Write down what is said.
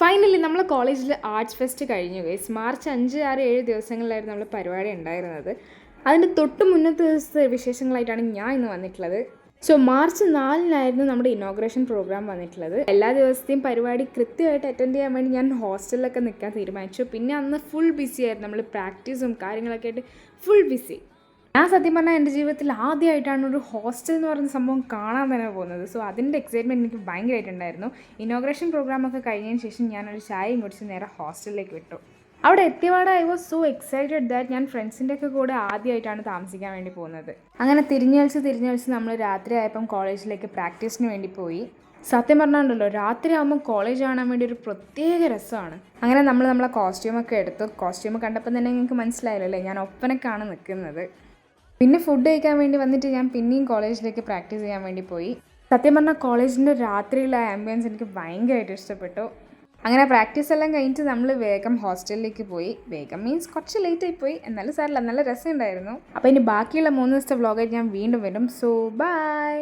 Finally നമ്മൾ കോളേജിൽ arts fest കഴിഞ്ഞു ഗൈസ്. മാർച്ച് 5, 6, 7 ദിവസങ്ങളിലായിരുന്നു നമ്മൾ പരിപാടി ഉണ്ടായിരുന്നത്. അതിൻ്റെ തൊട്ട് മുന്നത്തെ ദിവസത്തെ വിശേഷങ്ങളായിട്ടാണ് ഞാൻ ഇന്ന് വന്നിട്ടുള്ളത്. സോ മാർച്ച് 4-നായിരുന്നു നമ്മുടെ ഇനോഗ്രേഷൻ പ്രോഗ്രാം വന്നിട്ടുള്ളത്. എല്ലാ ദിവസത്തെയും പരിപാടി കൃത്യമായിട്ട് അറ്റൻഡ് ചെയ്യാൻ വേണ്ടി ഞാൻ ഹോസ്റ്റലിലൊക്കെ നിൽക്കാൻ തീരുമാനിച്ചു. പിന്നെ അന്ന് ഫുൾ ബിസി ആയിരുന്നു. നമ്മൾ പ്രാക്ടീസും കാര്യങ്ങളൊക്കെ ആയിട്ട് ഫുൾ ബിസി. ഞാൻ സത്യം പറഞ്ഞാൽ എൻ്റെ ജീവിതത്തിൽ ആദ്യമായിട്ടാണ് ഒരു ഹോസ്റ്റൽ എന്ന് പറയുന്ന സംഭവം കാണാൻ തന്നെ പോകുന്നത്. സോ അതിൻ്റെ എക്സൈറ്റ്മെൻറ്റ് എനിക്ക് ഭയങ്കരമായിട്ടുണ്ടായിരുന്നു. ഇനോഗ്രേഷൻ പ്രോഗ്രാമൊക്കെ കഴിഞ്ഞതിന് ശേഷം ഞാനൊരു ചായയും കുടിച്ച് നേരെ ഹോസ്റ്റലിലേക്ക് വിട്ടു. അവിടെ എത്തിയപാടെ I was so excited that ഞാൻ ഫ്രണ്ട്സിൻ്റെ ഒക്കെ കൂടെ ആദ്യമായിട്ടാണ് താമസിക്കാൻ വേണ്ടി പോകുന്നത്. അങ്ങനെ തിരിഞ്ഞളിച്ച് നമ്മൾ രാത്രി ആയപ്പം കോളേജിലേക്ക് പ്രാക്ടീസിന് വേണ്ടി പോയി. സത്യം പറഞ്ഞാലുണ്ടല്ലോ, രാത്രി ആകുമ്പോൾ കോളേജ് കാണാൻ വേണ്ടി ഒരു പ്രത്യേക രസമാണ്. അങ്ങനെ നമ്മളെ കോസ്റ്റ്യൂമൊക്കെ എടുത്തു. കോസ്റ്റ്യൂം കണ്ടപ്പോൾ തന്നെ നിങ്ങൾക്ക് മനസ്സിലായില്ലല്ലേ, ഞാൻ ഒപ്പനക്കാണ് നിൽക്കുന്നത്. പിന്നെ ഫുഡ് കഴിക്കാൻ വേണ്ടി വന്നിട്ട് ഞാൻ പിന്നെയും കോളേജിലേക്ക് പ്രാക്ടീസ് ചെയ്യാൻ വേണ്ടി പോയി. സത്യം പറഞ്ഞാൽ കോളേജിൻ്റെ രാത്രിയിലെ ആംബിയൻസ് എനിക്ക് ഭയങ്കരമായിട്ട് ഇഷ്ടപ്പെട്ടു. അങ്ങനെ പ്രാക്ടീസ് എല്ലാം കഴിഞ്ഞിട്ട് നമ്മൾ വേഗം ഹോസ്റ്റലിലേക്ക് പോയി. വേഗം മീൻസ് കുറച്ച് ലേറ്റായി പോയി, എന്നാലും സാറില്ല, നല്ല രസമുണ്ടായിരുന്നു. അപ്പോൾ ഇനി ബാക്കിയുള്ള 3 ദിവസത്തെ വ്ളോഗായിട്ട് ഞാൻ വീണ്ടും വരും. So by.